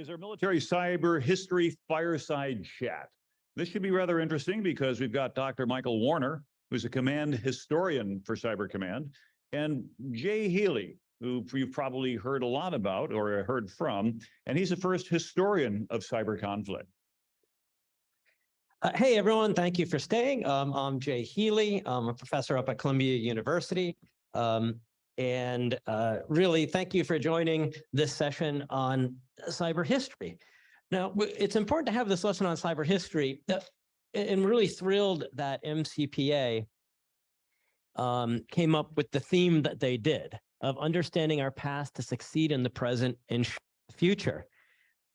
is our military cyber history fireside chat. This should be rather interesting because we've got Dr. Michael Warner, who's a command historian for Cyber Command, and Jay Healey, who you've probably heard a lot about or heard from, and he's the first historian of cyber conflict. Hey, everyone. Thank you for staying. I'm Jay Healey. I'm a professor up at Columbia University. Really, thank you for joining this session on cyber history. Now, it's important to have this lesson on cyber history, and really thrilled that MCPA came up with the theme that they did of understanding our past to succeed in the present and future.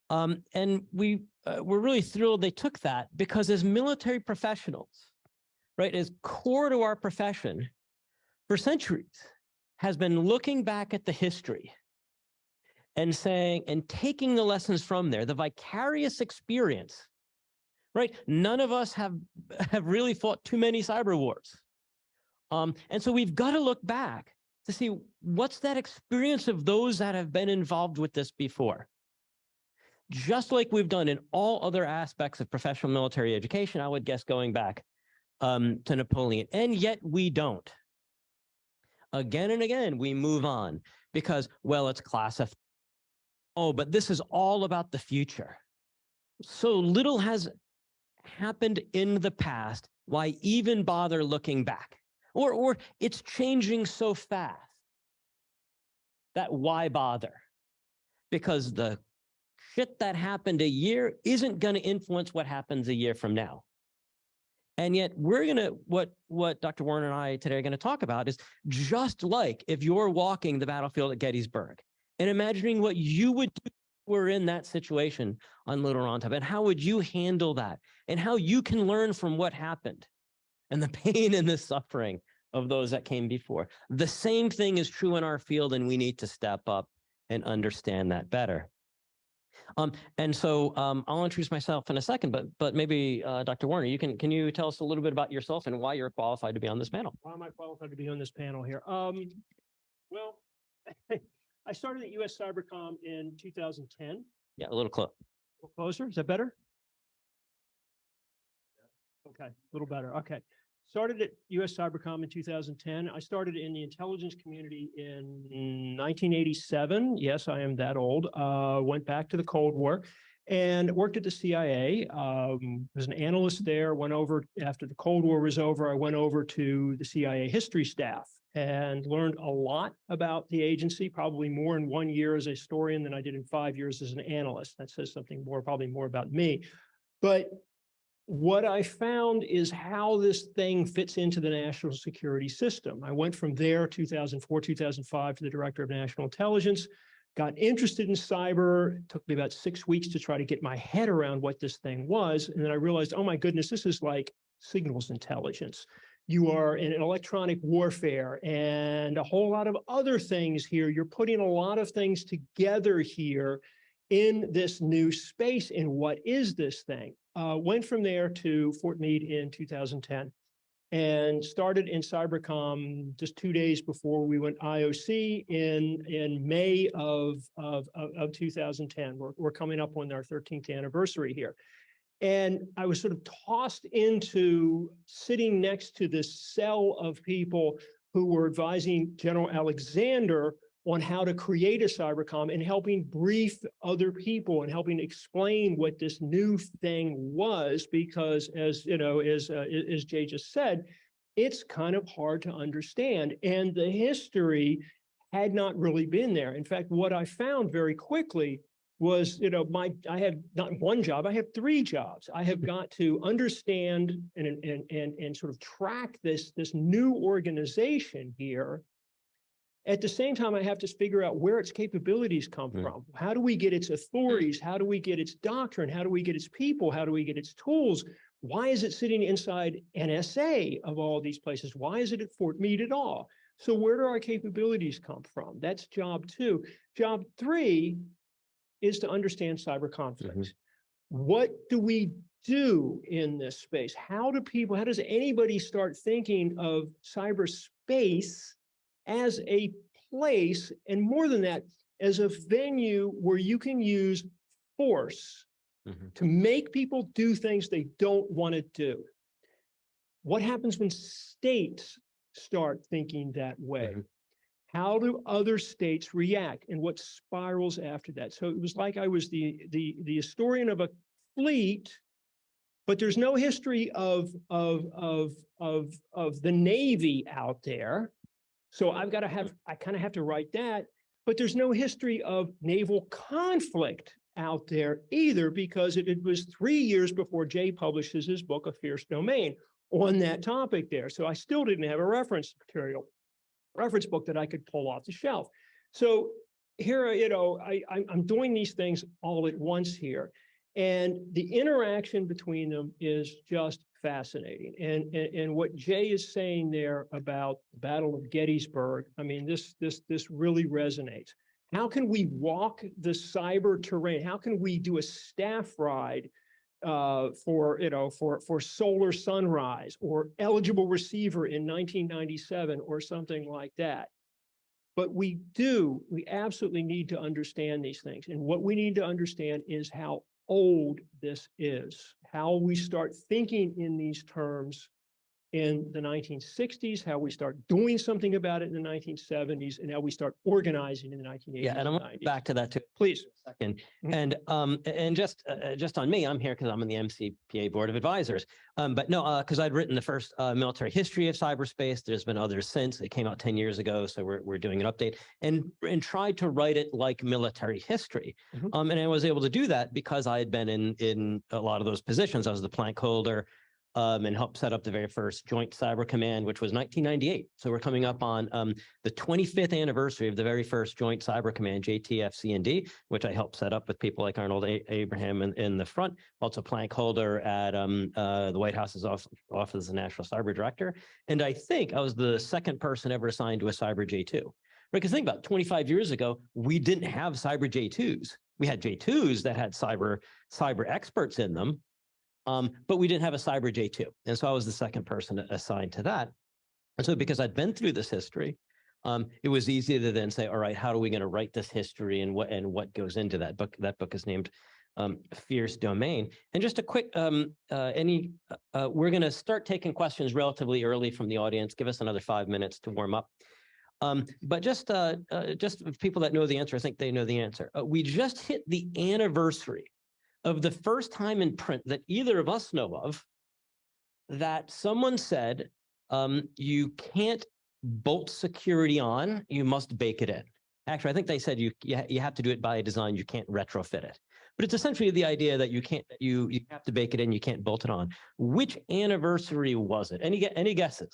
And we're really thrilled they took that because as military professionals, right, as core to our profession for centuries has been looking back at the history and saying, and taking the lessons from there, the vicarious experience, right? None of us have really fought too many cyber wars. And so we've got to look back to see what's that experience of those that have been involved with this before. Just like we've done in all other aspects of professional military education, I would guess going back to Napoleon, and yet we don't. Again and again, we move on because, well, it's classified. Oh, but this is all about the future. So little has happened in the past. Why even bother looking back? Or it's changing so fast that why bother? Because the shit that happened a year isn't going to influence what happens a year from now. And yet we're going to, what Dr. Warner and I today are going to talk about is just like if you're walking the battlefield at Gettysburg and imagining what you would do if you were in that situation on Little Round Top, and how would you handle that, and how you can learn from what happened and the pain and the suffering of those that came before. The same thing is true in our field, and we need to step up and understand that better. I'll introduce myself in a second, but maybe Dr. Warner, can you tell us a little bit about yourself and why you're qualified to be on this panel? Why am I qualified to be on this panel here? Well, I started at US Cybercom in 2010. Yeah, a little close. A little closer, is that better? Okay, a little better, okay. Started at US Cybercom in 2010. I started in the intelligence community in 1987. Yes, I am that old. Went back to the Cold War and worked at the CIA. Was an analyst there, went over after the Cold War was over. I went over to the CIA history staff and learned a lot about the agency, probably more in 1 year as a historian than I did in 5 years as an analyst. That says something more, probably more about me. But what I found is how this thing fits into the national security system. I went from there, 2004, 2005, to the Director of National Intelligence, got interested in cyber. It took me about 6 weeks to try to get my head around what this thing was. And then I realized, oh my goodness, this is like signals intelligence. You are in electronic warfare and a whole lot of other things here. You're putting a lot of things together here in this new space. And what is this thing? Went from there to Fort Meade in 2010 and started in Cybercom just 2 days before we went IOC in May of 2010. We're coming up on our 13th anniversary here. And I was sort of tossed into sitting next to this cell of people who were advising General Alexander on how to create a Cybercom and helping brief other people and helping explain what this new thing was, because as you know, as Jay just said, it's kind of hard to understand. And the history had not really been there. In fact, what I found very quickly was, you know, I have not one job, I have 3 jobs. I have got to understand and sort of track this new organization here. At the same time, I have to figure out where its capabilities come from. How do we get its authorities? How do we get its doctrine? How do we get its people? How do we get its tools? Why is it sitting inside NSA of all these places? Why is it at Fort Meade at all? So where do our capabilities come from? That's job 2. Job 3 is to understand cyber conflicts. What do we do in this space? How does anybody start thinking of cyberspace as a place, and more than that, as a venue where you can use force to make people do things they don't want to do. What happens when states start thinking that way? How do other states react, and what spirals after that? So it was like I was the historian of a fleet, but there's no history of the Navy out there. So I kind of have to write that, but there's no history of naval conflict out there either, because it was 3 years before Jay publishes his book, A Fierce Domain, on that topic there. So I still didn't have a reference book that I could pull off the shelf. So here, I'm doing these things all at once here. And the interaction between them is just fascinating. And what Jay is saying there about the Battle of Gettysburg, I mean, this really resonates. How can we walk the cyber terrain? How can we do a staff ride for Solar Sunrise or Eligible Receiver in 1997 or something like that? But we absolutely need to understand these things. And what we need to understand is how old this is, how we start thinking in these terms in the 1960s, how we start doing something about it in the 1970s, and how we start organizing in the 1980s. Yeah, and I'm back to that too. Please. Second. And just on me, I'm here because I'm on the MCPA Board of Advisors. But no, because I'd written the first military history of cyberspace. There's been others since. It came out 10 years ago, so we're doing an update and tried to write it like military history. And I was able to do that because I had been in a lot of those positions. I was the plank holder. And helped set up the very first Joint Cyber Command, which was 1998. So we're coming up on the 25th anniversary of the very first Joint Cyber Command, JTF-C&D, which I helped set up with people like Arnold Abraham in the front, also plank holder at the White House's Office of the National Cyber Director. And I think I was the second person ever assigned to a Cyber J2. Because think about 25 years ago, we didn't have Cyber J2s. We had J2s that had cyber experts in them. But we didn't have a Cyber J2. And so I was the second person assigned to that. And so because I'd been through this history, it was easy to then say, all right, how are we going to write this history and what goes into that book? That book is named Fierce Domain. And just a quick, we're going to start taking questions relatively early from the audience. Give us another 5 minutes to warm up. But just people that know the answer, I think they know the answer. We just hit the anniversary of the first time in print that either of us know of that someone said, you can't bolt security on, you must bake it in. Actually, I think they said you have to do it by design, you can't retrofit it. But it's essentially the idea that you have to bake it in, you can't bolt it on. Which anniversary was it? Any guesses?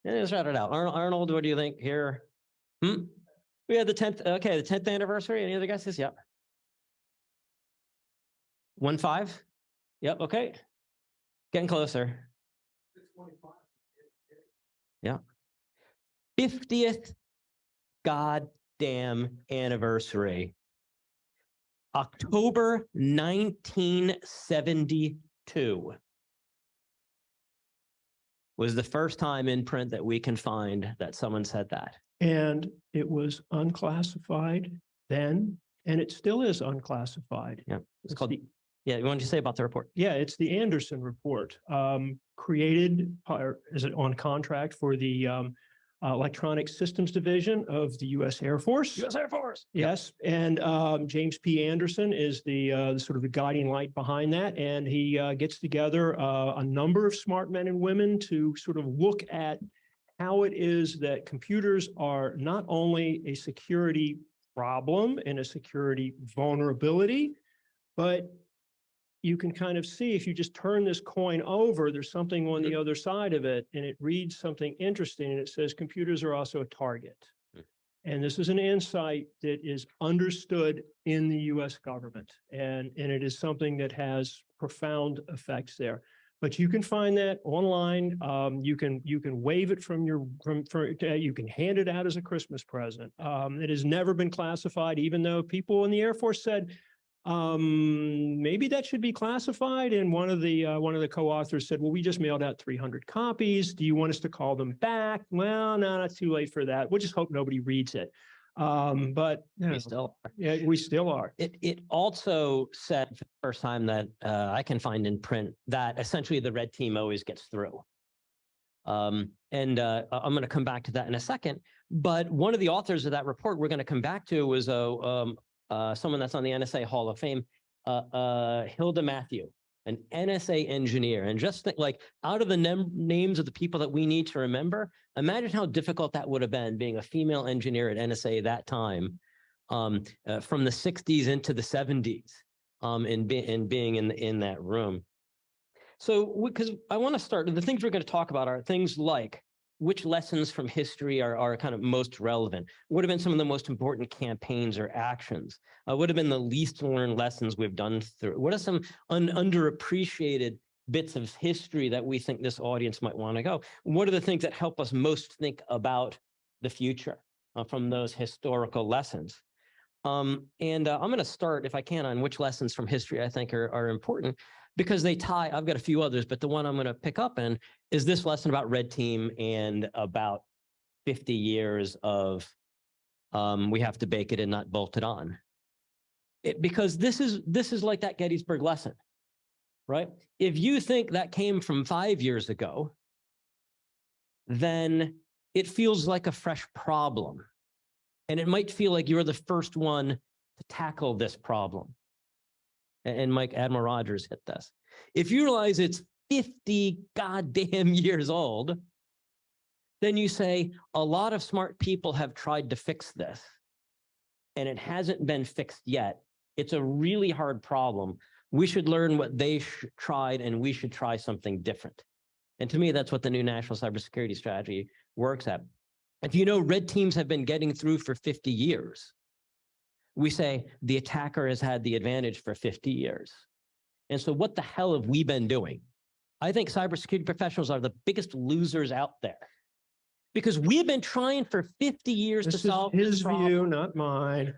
Let's shout it out. Arnold, what do you think here? We had the 10th, okay, the 10th anniversary. Any other guesses? Yep. 1-5? Yep, okay. Getting closer. Yeah. 50th goddamn anniversary. October 1972 was the first time in print that we can find that someone said that. And it was unclassified then, and it still is unclassified. Yeah, it's called yeah, what did you say about the report? Yeah, it's the Anderson report, created on contract for the Electronic Systems Division of the U.S. Air Force. U.S. Air Force. Yes, and James P. Anderson is the sort of the guiding light behind that, and he gets together a number of smart men and women to sort of look at how it is that computers are not only a security problem and a security vulnerability, but you can kind of see if you just turn this coin over, there's something on the other side of it, and it reads something interesting, and it says computers are also a target. And this is an insight that is understood in the U.S. government, and it is something that has profound effects there. But you can find that online. You can waive it you can hand it out as a Christmas present. It has never been classified, even though people in the Air Force said, maybe that should be classified. And one of the co-authors said, well, we just mailed out 300 copies. Do you want us to call them back? Well, no, not too late for that. We'll just hope nobody reads it. But you We know, still are. yeah, we still are. It also said for the first time that I can find in print that essentially the red team always gets through. I'm going to come back to that in a second. But one of the authors of that report we're going to come back to was someone that's on the NSA Hall of Fame, Hilda Matthew, an NSA engineer. And just think, like, out of the names of the people that we need to remember, imagine how difficult that would have been being a female engineer at NSA that time, from the 60s into the 70s, and being in that room. So, because I want to start, the things we're going to talk about are things like which lessons from history are kind of most relevant, what have been some of the most important campaigns or actions, what have been the least learned lessons we've done through, what are some underappreciated bits of history that we think this audience might want to go, what are the things that help us most think about the future from those historical lessons. I'm going to start, if I can, on which lessons from history I think are important, because they tie. I've got a few others, but the one I'm going to pick up in is this lesson about red team and about 50 years of we have to bake it and not bolt it on. Because this is like that Gettysburg lesson, right? If you think that came from 5 years ago, then it feels like a fresh problem. And it might feel like you're the first one to tackle this problem. And Mike, Admiral Rogers hit this. If you realize it's 50 goddamn years old, then you say, a lot of smart people have tried to fix this, and it hasn't been fixed yet. It's a really hard problem. We should learn what they tried, and we should try something different. And to me, that's what the new national cybersecurity strategy works at. If you know red teams have been getting through for 50 years, we say the attacker has had the advantage for 50 years. And so what the hell have we been doing? I think cybersecurity professionals are the biggest losers out there, because we've been trying for 50 years to solve his view, not mine.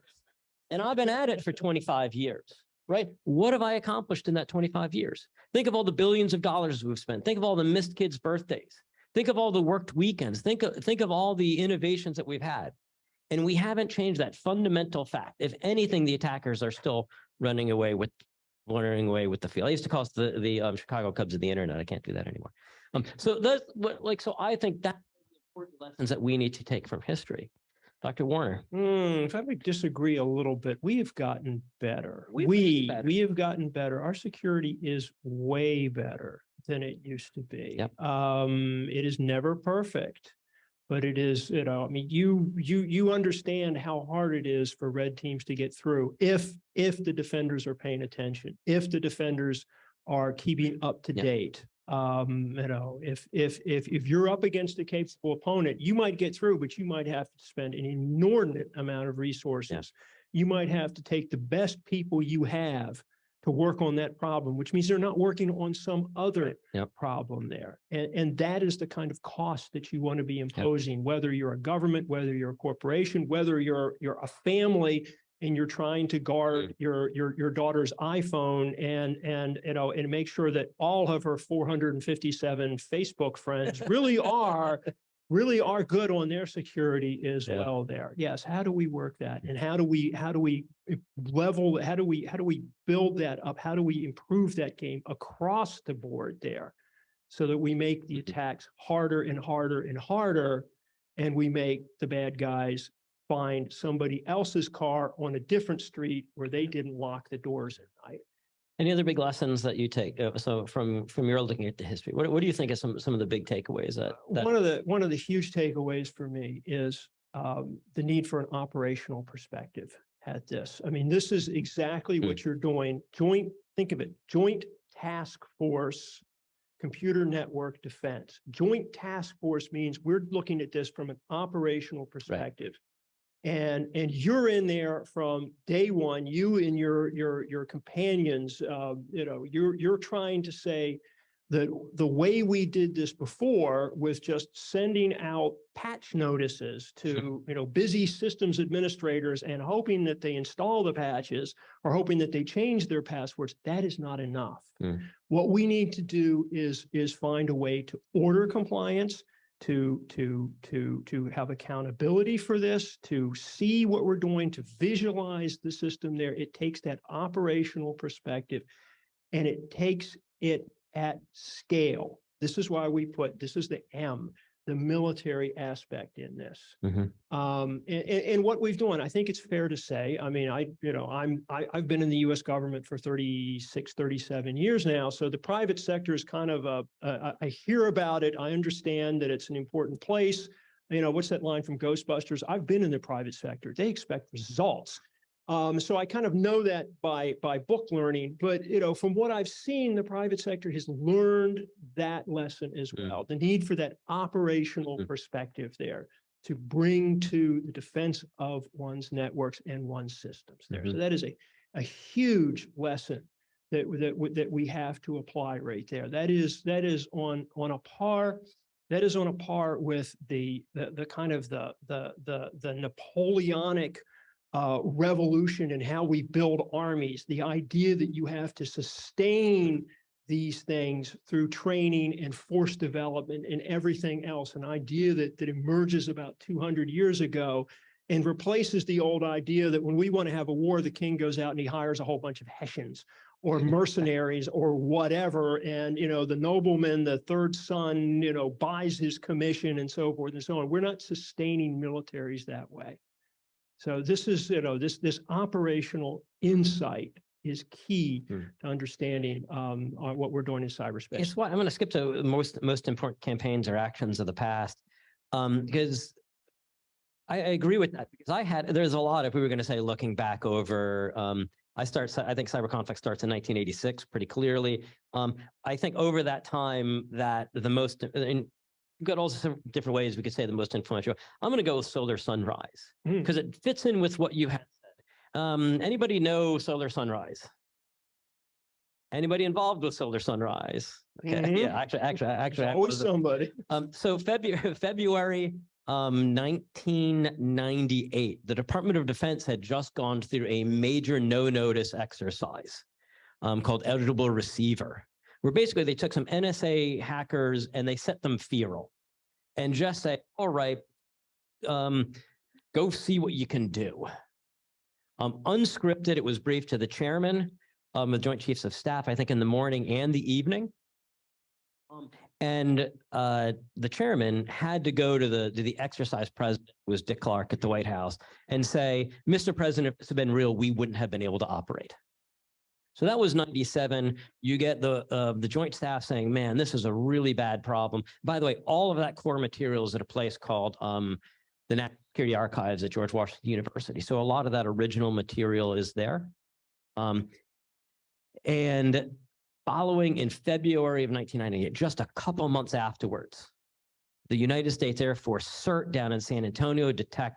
And I've been at it for 25 years, right? What have I accomplished in that 25 years? Think of all the billions of dollars we've spent. Think of all the missed kids' birthdays. Think of all the worked weekends. Think of all the innovations that we've had. And we haven't changed that fundamental fact. If anything, the attackers are still running away with the field. I used to call us the Chicago Cubs of the internet. I can't do that anymore. So that's what, so I think that's the important lessons that we need to take from history. Dr. Warner. If I would disagree a little bit, we have gotten better. We have gotten better. Our security is way better than it used to be. Yep. It is never perfect, but it is, I mean, you understand how hard it is for red teams to get through if the defenders are paying attention, if the defenders are keeping up to date. If you're up against a capable opponent, you might get through, but you might have to spend an inordinate amount of resources. Yeah. You might have to take the best people you have to work on that problem, which means they're not working on some other problem there. And that is the kind of cost that you want to be imposing, whether you're a government, whether you're a corporation, whether you're a family and you're trying to guard your daughter's iPhone and make sure that all of her 457 Facebook friends really are good on their security as well there. Yes. How do we work that? And how do we build that up? How do we improve that game across the board there so that we make the attacks harder and harder and harder, and we make the bad guys find somebody else's car on a different street where they didn't lock the doors at night. Any other big lessons that you take? So from your looking at the history, what do you think are some of the big takeaways? One of the huge takeaways for me is the need for an operational perspective at this. I mean, this is exactly what you're doing. Think of it, joint task force, computer network defense. Joint task force means we're looking at this from an operational perspective. Right. And you're in there from day one. You and your companions, you're trying to say that the way we did this before was just sending out patch notices to busy systems administrators and hoping that they install the patches or hoping that they change their passwords. That is not enough. What we need to do is find a way to order compliance, to have accountability for this, to see what we're doing, to visualize the system there. It takes that operational perspective and it takes it at scale. This is why this is the M, the military aspect in this. And what we've done, I think it's fair to say, I mean, I've been in the US government for 36, 37 years now. So the private sector is kind of I hear about it. I understand that it's an important place. You know, what's that line from Ghostbusters? I've been in the private sector. They expect results. So I kind of know that by book learning, but from what I've seen, the private sector has learned that lesson as well. The need for that operational perspective there to bring to the defense of one's networks and one's systems there. So that is a huge lesson that we have to apply right there. That is on a par. That is on a par with the kind of the Napoleonic revolution and how we build armies, the idea that you have to sustain these things through training and force development and everything else, an idea that emerges about 200 years ago and replaces the old idea that when we want to have a war, the king goes out and he hires a whole bunch of Hessians or mercenaries or whatever. And, the nobleman, the third son, buys his commission and so forth and so on. We're not sustaining militaries that way. So this is, this operational insight is key to understanding what we're doing in cyberspace. It's why I'm going to skip to most important campaigns or actions of the past, because I agree with that. Because there's a lot, if we were going to say looking back over, I think cyber conflict starts in 1986 pretty clearly. I think over that time that the most, and we've got all some different ways we could say the most influential. I'm going to go with Solar Sunrise because it fits in with what you had said. Anybody know Solar Sunrise? Anybody involved with Solar Sunrise? Okay, yeah, actually, always somebody. So February 1998, the Department of Defense had just gone through a major no-notice exercise called Eligible Receiver, where basically they took some NSA hackers and they set them feral and just say, all right, go see what you can do. Unscripted, it was briefed to the chairman, the Joint Chiefs of Staff, I think in the morning and the evening. And the chairman had to go to the exercise president, who was Dick Clark at the White House, and say, Mr. President, if this had been real, we wouldn't have been able to operate. So that was 97. You get the Joint Staff saying, man, this is a really bad problem. By the way, all of that core material is at a place called the National Security Archives at George Washington University. So a lot of that original material is there. And following in February of 1998, just a couple months afterwards, the United States Air Force CERT down in San Antonio detect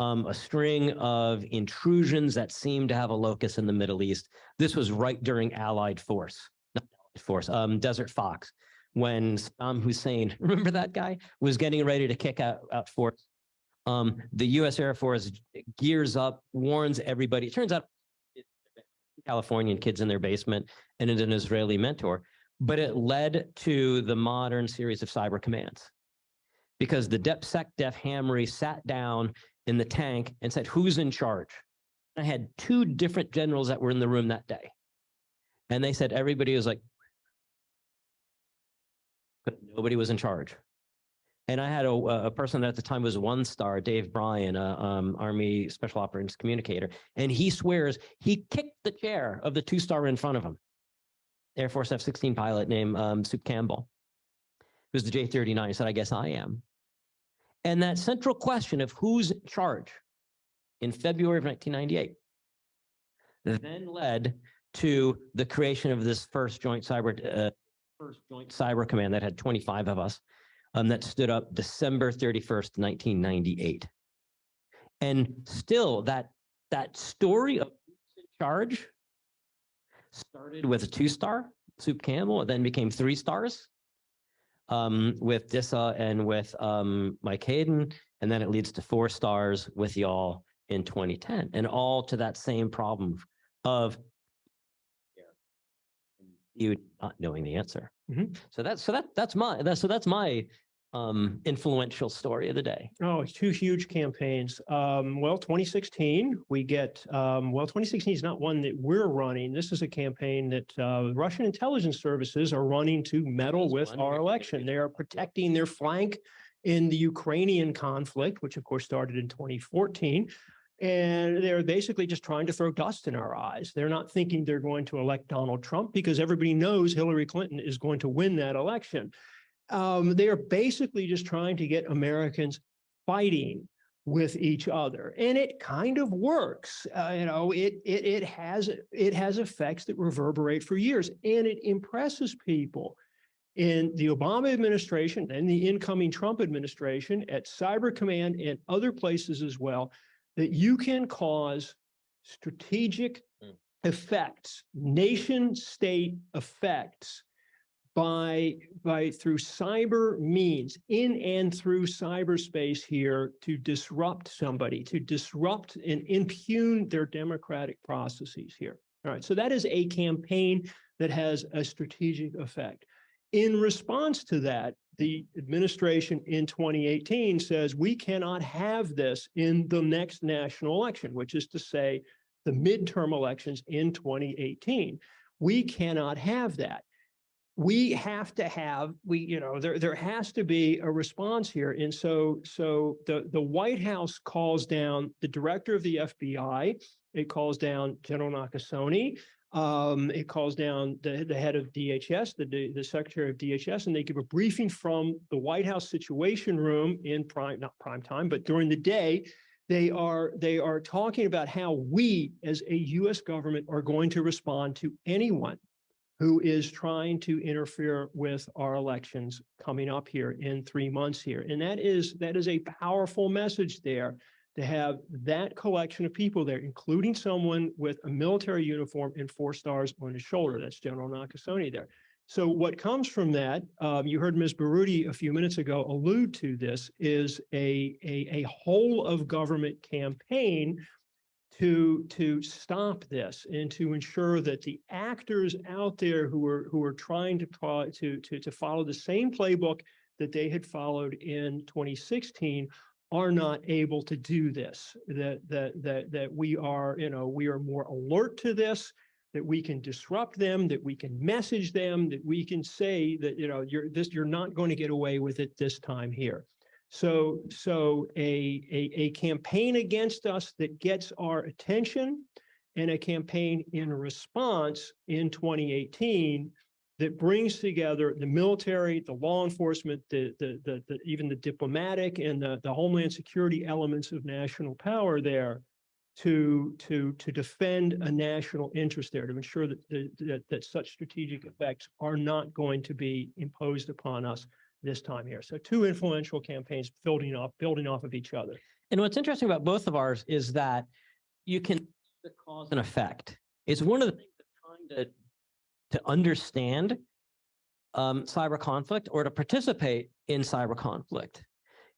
a string of intrusions that seemed to have a locus in the Middle East. This was right during Allied Force, not Allied Force, Desert Fox, when Saddam Hussein, remember that guy, was getting ready to kick out force. The U.S. Air Force gears up, warns everybody. It turns out Californian kids in their basement and an Israeli mentor, but it led to the modern series of cyber commands because the DepSec Def Hammery sat down in the tank and said, who's in charge? I had two different generals that were in the room that day. And they said, everybody was like, but nobody was in charge. And I had a person that at the time was one star, Dave Bryan, Army Special Operations communicator. And he swears he kicked the chair of the two-star in front of him. Air Force F-16 pilot named Soup Campbell, who's the J-39. He said, I guess I am. And that central question of who's in charge in February of 1998 then led to the creation of this first joint cyber command that had 25 of us that stood up December 31st, 1998. And still that story of who's in charge started with a two-star, Soup Campbell, and then became 3 stars. With Dissa and with Mike Hayden, and then it leads to 4 stars with y'all in 2010, and all to that same problem of you not knowing the answer. So that's my influential story of the day? Oh, it's two huge campaigns. Well, 2016, we get, 2016 is not one that we're running. This is a campaign that Russian intelligence services are running to meddle with our election. They are protecting their flank in the Ukrainian conflict, which of course started in 2014. And they're basically just trying to throw dust in our eyes. They're not thinking they're going to elect Donald Trump because everybody knows Hillary Clinton is going to win that election. They are basically just trying to get Americans fighting with each other, and it kind of works. It has effects that reverberate for years, and it impresses people in the Obama administration and the incoming Trump administration at Cyber Command and other places as well, that you can cause strategic effects, nation state effects by through cyber means, in and through cyberspace here, to disrupt somebody, to disrupt and impugn their democratic processes here. All right, so that is a campaign that has a strategic effect. In response to that, the administration in 2018 says we cannot have this in the next national election, which is to say the midterm elections in 2018. We cannot have that. We have to have, there has to be a response here. And so the White House calls down the director of the FBI. It calls down General Nakasone. It calls down the head of DHS, the secretary of DHS, and they give a briefing from the White House Situation Room in not prime time, but during the day. They are talking about how we as a U.S. government are going to respond to anyone who is trying to interfere with our elections coming up here in 3 months here. And that is a powerful message there, to have that collection of people there, including someone with a military uniform and 4 stars on his shoulder. That's General Nakasone there. So what comes from that, you heard Ms. Baruti a few minutes ago allude to this, is a whole of government campaign to stop this and to ensure that the actors out there who are trying to follow the same playbook that they had followed in 2016 are not able to do this. That we are more alert to this, that we can disrupt them, that we can message them, that we can say that you're not going to get away with it this time here. So a campaign against us that gets our attention, and a campaign in response in 2018 that brings together the military, the law enforcement, even the diplomatic and the homeland security elements of national power there to defend a national interest there, to ensure that such strategic effects are not going to be imposed upon us this time here. So 2 influential campaigns building off of each other. And what's interesting about both of ours is that you can the cause and effect. It's one of the things of trying to understand cyber conflict, or to participate in cyber conflict,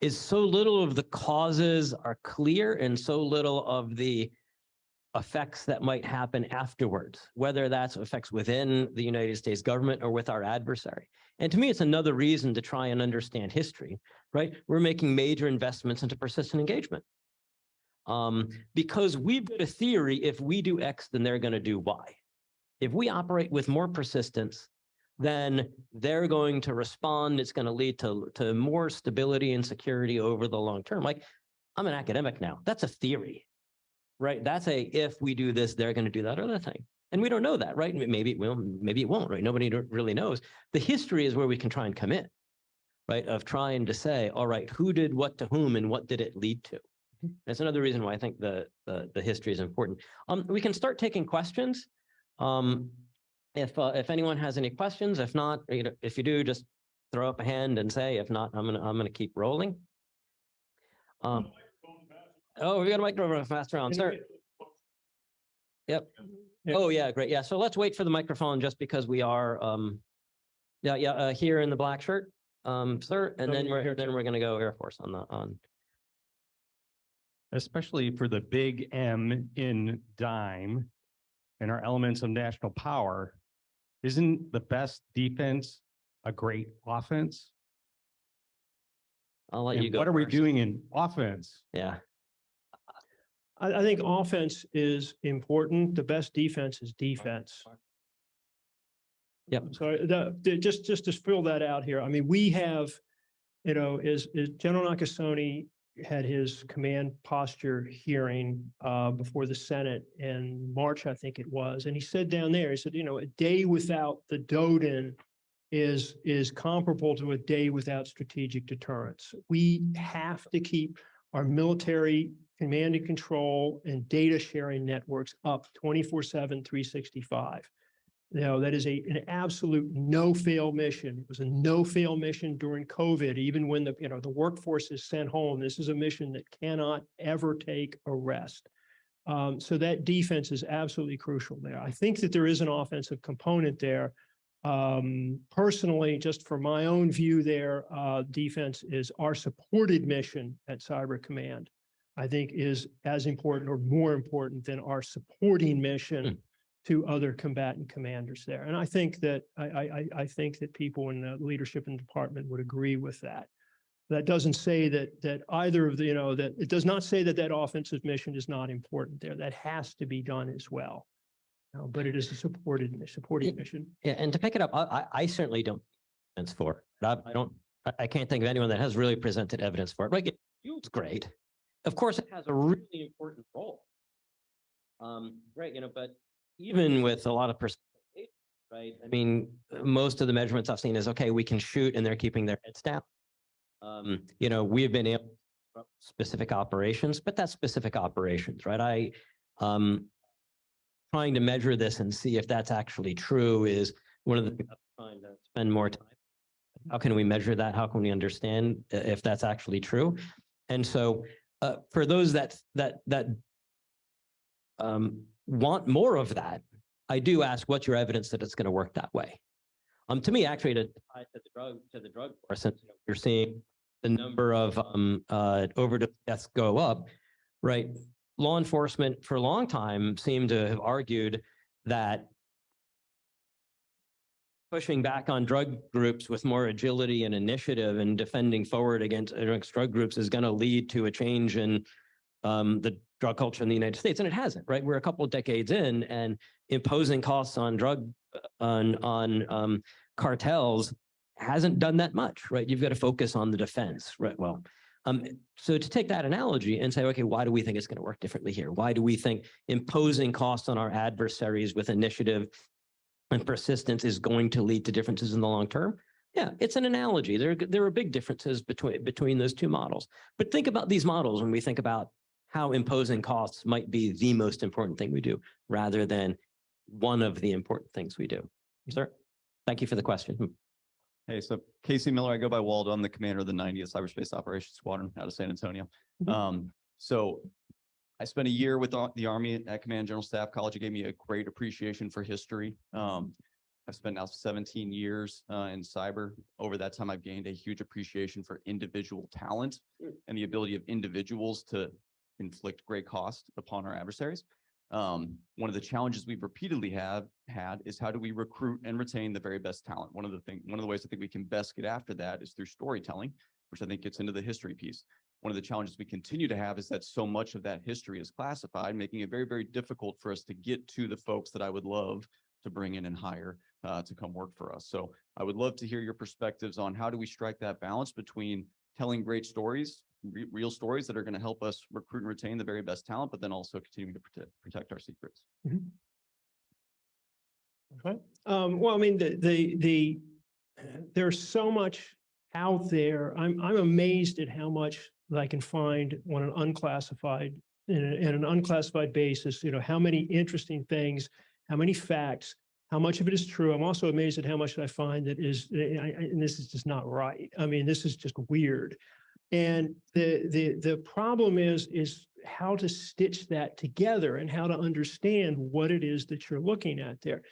is so little of the causes are clear and so little of the effects that might happen afterwards, whether that's effects within the United States government or with our adversary. And to me, it's another reason to try and understand history, right? We're making major investments into persistent engagement because we've got a theory: if we do X, then they're going to do Y. If we operate with more persistence, then they're going to respond. It's going to lead to more stability and security over the long term. Like, I'm an academic now. That's a theory. Right? That's if we do this, they're going to do that other thing. And we don't know that, right? Maybe it will, maybe it won't, right? Nobody really knows. The history is where we can try and come in, right? Of trying to say, all right, who did what to whom and what did it lead to? That's another reason why I think the history is important. We can start taking questions. If anyone has any questions, if not, if you do, just throw up a hand and say. If not, I'm gonna keep rolling. Oh, we got a microphone passed around, sir. Yep. Oh, yeah, great. Yeah, so let's wait for the microphone just because we are, here in the black shirt, sir, and then we're going to go Air Force on. Especially for the big M in dime and our elements of national power, isn't the best defense a great offense? I'll let And you go. what are we first. doing in offense? Yeah. I think offense is important. The best defense is defense. Yep. So just to fill that out here, I mean, we have, is General Nakasone had his command posture hearing before the Senate in March, I think it was. And he said down there, he said, a day without the DODN is comparable to a day without strategic deterrence. We have to keep our military command and control and data sharing networks up 24/7, 365. That is an absolute no-fail mission. It was a no-fail mission during COVID, even when the workforce is sent home. This is a mission that cannot ever take a rest. So that defense is absolutely crucial there. I think that there is an offensive component there. Personally, just for my own view there, defense is our supported mission at Cyber Command, I think is as important or more important than our supporting mission to other combatant commanders there. And I think that I think that people in the leadership and department would agree with that. That doesn't say that either of the, that it does not say that offensive mission is not important there. That has to be done as well. But it is a supported mission. Yeah, and to pick it up, I certainly don't evidence for it. I can't think of anyone that has really presented evidence for it. Right, it's great. Of course, it has a really important role. Right, but even with a lot of perspective, right? I mean, most of the measurements I've seen is okay, we can shoot and they're keeping their heads down. We have been able to disrupt specific operations, but that's specific operations, right? Trying to measure this and see if that's actually true is one of the things I'm trying to spend more time. How can we measure that? How can we understand if that's actually true? And so for those that want more of that, I do ask, what's your evidence that it's going to work that way? To me, actually, to the drug force, since you're seeing the number of overdose deaths go up, right? Law enforcement for a long time seemed to have argued that pushing back on drug groups with more agility and initiative and defending forward against drug groups is going to lead to a change in the drug culture in the United States. And it hasn't, right? We're a couple of decades in, and imposing costs on cartels hasn't done that much, right? You've got to focus on the defense, right? Well, so to take that analogy and say, okay, why do we think it's going to work differently here? Why do we think imposing costs on our adversaries with initiative and persistence is going to lead to differences in the long term? Yeah, it's an analogy. There are big differences between those two models. But think about these models when we think about how imposing costs might be the most important thing we do, rather than one of the important things we do. Sir, thank you for the question. Hey, so Casey Miller, I go by Waldo. I'm the commander of the 90th Cyberspace Operations Squadron out of San Antonio. So I spent a year with the Army at Command General Staff College. It gave me a great appreciation for history. I've spent now 17 years in cyber. Over that time, I've gained a huge appreciation for individual talent and the ability of individuals to inflict great cost upon our adversaries. One of the challenges we've repeatedly had is how do we recruit and retain the very best talent? One of the ways I think we can best get after that is through storytelling, which I think gets into the history piece. One of the challenges we continue to have is that so much of that history is classified, making it very, very difficult for us to get to the folks that I would love to bring in and hire to come work for us. So I would love to hear your perspectives on how do we strike that balance between telling great stories, real stories that are going to help us recruit and retain the very best talent, but then also continuing to protect our secrets. Okay. Well, I mean, there's so much out there. I'm amazed at how much I can find on an unclassified, in an unclassified basis. How many interesting things, how many facts, how much of it is true. I'm also amazed at how much I find that is, and this is just not right. I mean, this is just weird. And the problem is how to stitch that together and how to understand what it is that you're looking at there.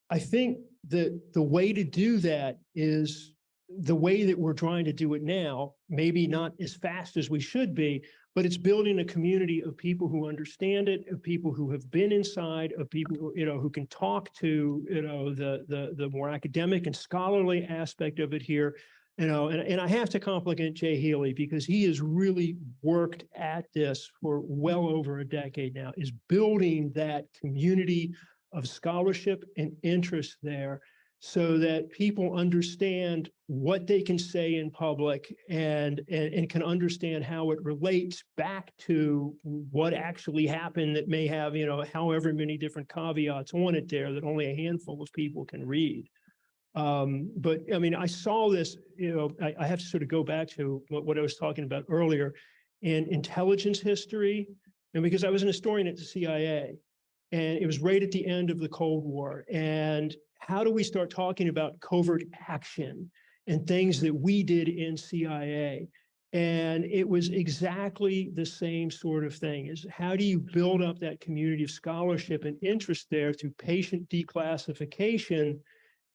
I think that the way to do that is the way that we're trying to do it now, maybe not as fast as we should be, but it's building a community of people who understand it, of people who have been inside, of people who, who can talk to, the more academic and scholarly aspect of it here. You know, and I have to compliment Jay Healey because he has really worked at this for well over a decade now, is building that community of scholarship and interest there so that people understand what they can say in public and can understand how it relates back to what actually happened that may have, you know, however many different caveats on it there that only a handful of people can read. But I mean, I saw this, you know, I have to sort of go back to what I was talking about earlier in intelligence history. And because I was an historian at the CIA, and it was right at the end of the Cold War. And how do we start talking about covert action and things that we did in CIA? And it was exactly the same sort of thing, is how do you build up that community of scholarship and interest there through patient declassification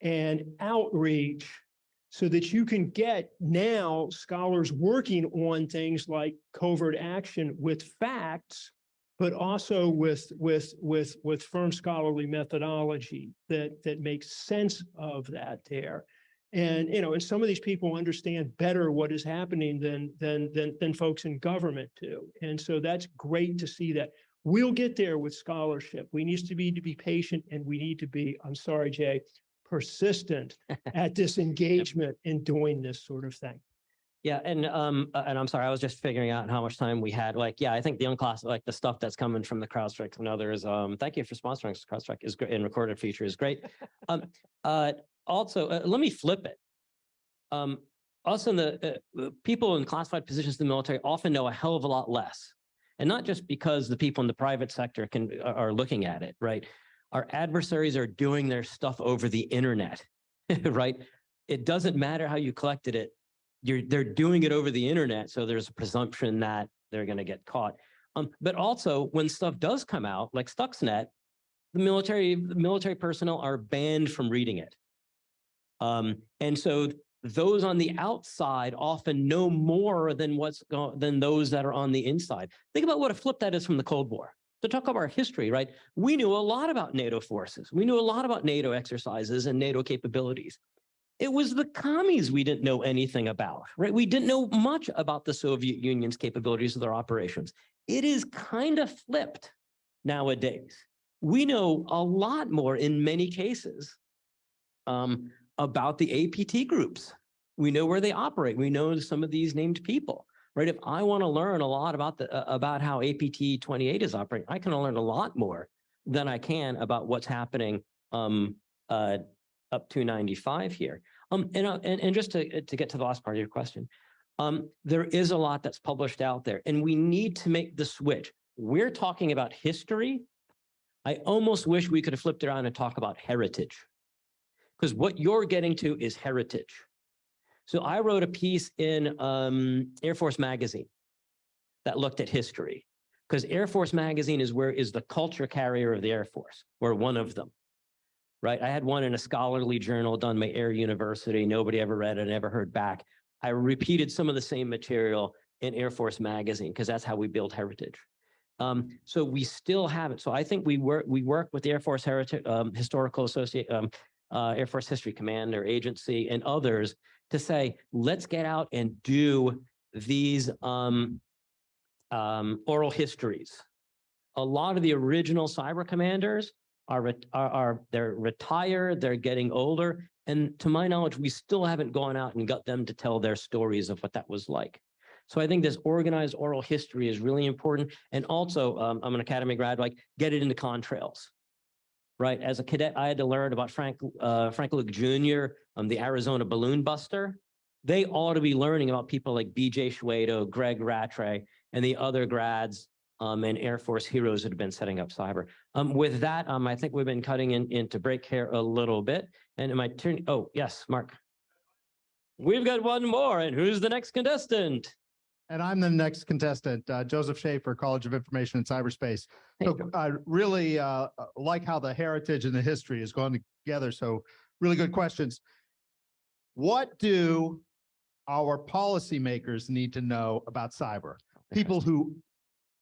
and outreach so that you can get now scholars working on things like covert action with facts, but also with firm scholarly methodology that makes sense of that there. And, you know, and some of these people understand better what is happening than folks in government do. And so that's great to see that. We'll get there with scholarship. We need to be patient, and we need to be, I'm sorry, Jay, persistent at this engagement in doing this sort of thing. Yeah, and I'm sorry, I was just figuring out how much time we had. Like, yeah, I think the unclassified, like the stuff that's coming from the CrowdStrike and others. Thank you for sponsoring us. CrowdStrike is great, and recorded feature is great. Also, let me flip it. Also, the people in classified positions in the military often know a hell of a lot less, and not just because the people in the private sector are looking at it, right? Our adversaries are doing their stuff over the internet, right? It doesn't matter how you collected it. They're doing it over the internet, so there's a presumption that they're going to get caught. But also, when stuff does come out, like Stuxnet, the military personnel are banned from reading it. And so those on the outside often know more than than those that are on the inside. Think about what a flip that is from the Cold War. To talk about our history, right? We knew a lot about NATO forces. We knew a lot about NATO exercises and NATO capabilities. It was the commies we didn't know anything about, right? We didn't know much about the Soviet Union's capabilities of their operations. It is kind of flipped nowadays. We know a lot more in many cases about the APT groups. We know where they operate. We know some of these named people. Right? If I want to learn a lot about how APT 28 is operating, I can learn a lot more than I can about what's happening up to 95 here. And just to get to the last part of your question, there is a lot that's published out there, and we need to make the switch. We're talking about history. I almost wish we could have flipped around and talk about heritage, because what you're getting to is heritage. So I wrote a piece in Air Force Magazine that looked at history, because Air Force Magazine is the culture carrier of the Air Force, or one of them, right? I had one in a scholarly journal done by Air University. Nobody ever read it, never heard back. I repeated some of the same material in Air Force Magazine, because that's how we build heritage. So we still have it. So I think we work with the Air Force Heritage Historical Associate, Air Force History Command or Agency, and others, to say, let's get out and do these oral histories. A lot of the original cyber commanders they're retired, they're getting older, and to my knowledge, we still haven't gone out and got them to tell their stories of what that was like. So I think this organized oral history is really important. And also, I'm an Academy grad, like, get it into contrails. Right, as a cadet, I had to learn about Frank Luke Jr., the Arizona balloon buster. They ought to be learning about people like B.J. Schwedo, Greg Rattray, and the other grads and Air Force heroes that have been setting up cyber. With that, I think we've been cutting into break here a little bit. And am I turning? Oh, yes, Mark. We've got one more, and who's the next contestant? And I'm the next contestant, Joseph Schaefer, College of Information and Cyberspace. So I really like how the heritage and the history is going together. So really good questions. What do our policymakers need to know about cyber? People who,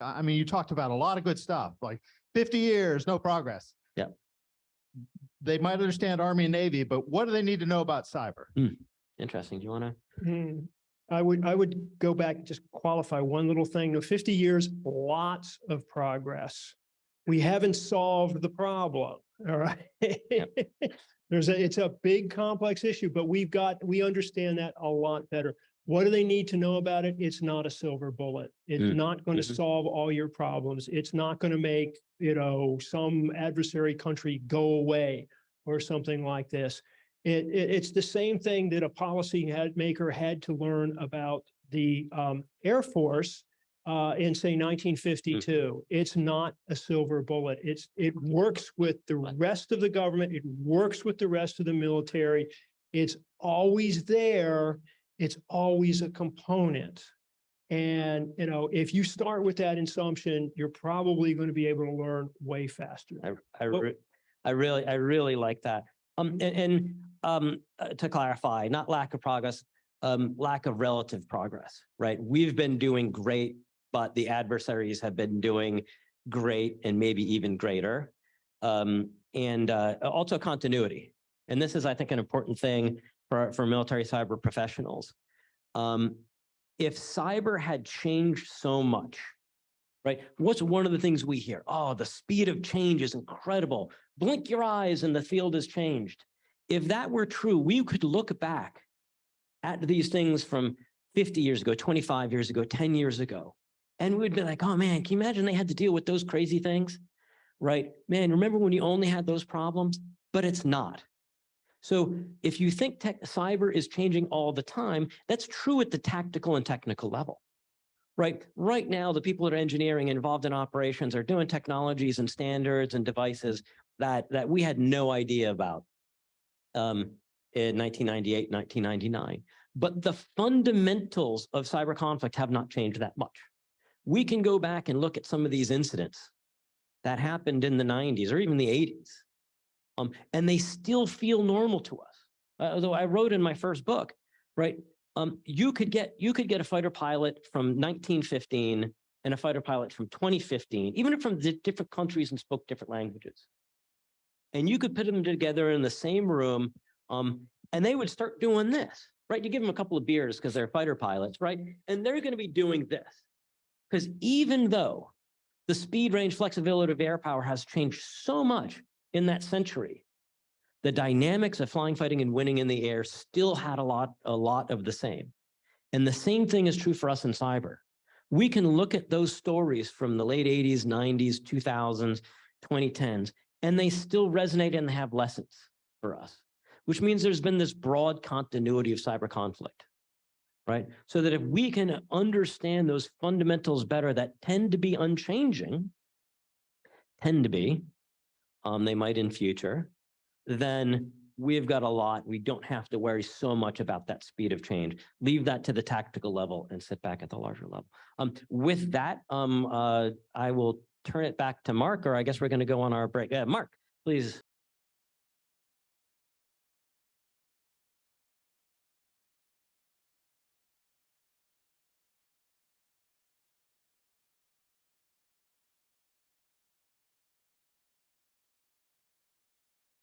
I mean, you talked about a lot of good stuff, like 50 years, no progress. Yeah. They might understand Army and Navy, but what do they need to know about cyber? Interesting. Do you want to? I would go back and just qualify one little thing. No, 50 years, lots of progress. We haven't solved the problem. All right. It's a big complex issue, but we understand that a lot better. What do they need to know about it? It's not a silver bullet. It's not going to solve all your problems. It's not going to make, some adversary country go away or something like this. It's the same thing that a policy maker had to learn about the Air Force in say 1952. It's not a silver bullet. It works with the rest of the government. It works with the rest of the military. It's always there. It's always a component. And, if you start with that assumption, you're probably going to be able to learn way faster. I really like that. To clarify, not lack of progress, lack of relative progress, right? We've been doing great, but the adversaries have been doing great and maybe even greater. Also continuity. And this is, I think, an important thing for military cyber professionals. If cyber had changed so much, right? What's one of the things we hear? Oh, the speed of change is incredible. Blink your eyes and the field has changed. If that were true, we could look back at these things from 50 years ago, 25 years ago, 10 years ago, and we'd be like, oh man, can you imagine they had to deal with those crazy things? Right? Man, remember when you only had those problems? But it's not. So if you think cyber is changing all the time, that's true at the tactical and technical level. Right now, the people that are engineering involved in operations are doing technologies and standards and devices that we had no idea about in 1998, 1999. But the fundamentals of cyber conflict have not changed that much. We can go back and look at some of these incidents that happened in the 90s or even the 80s, and they still feel normal to us. Although I wrote in my first book, right? You could get a fighter pilot from 1915 and a fighter pilot from 2015, even from different countries and spoke different languages. And you could put them together in the same room, and they would start doing this, right? You give them a couple of beers because they're fighter pilots, right? And they're going to be doing this. Because even though the speed, range, flexibility of air power has changed so much in that century, the dynamics of flying, fighting, and winning in the air still had a lot of the same. And the same thing is true for us in cyber. We can look at those stories from the late 80s, 90s, 2000s, 2010s, and they still resonate and they have lessons for us, which means there's been this broad continuity of cyber conflict, right? So that if we can understand those fundamentals better that tend to be unchanging, they might in future, then we've got a lot. We don't have to worry so much about that speed of change. Leave that to the tactical level and sit back at the larger level. With that, I will turn it back to Mark, or I guess we're going to go on our break. Mark, please.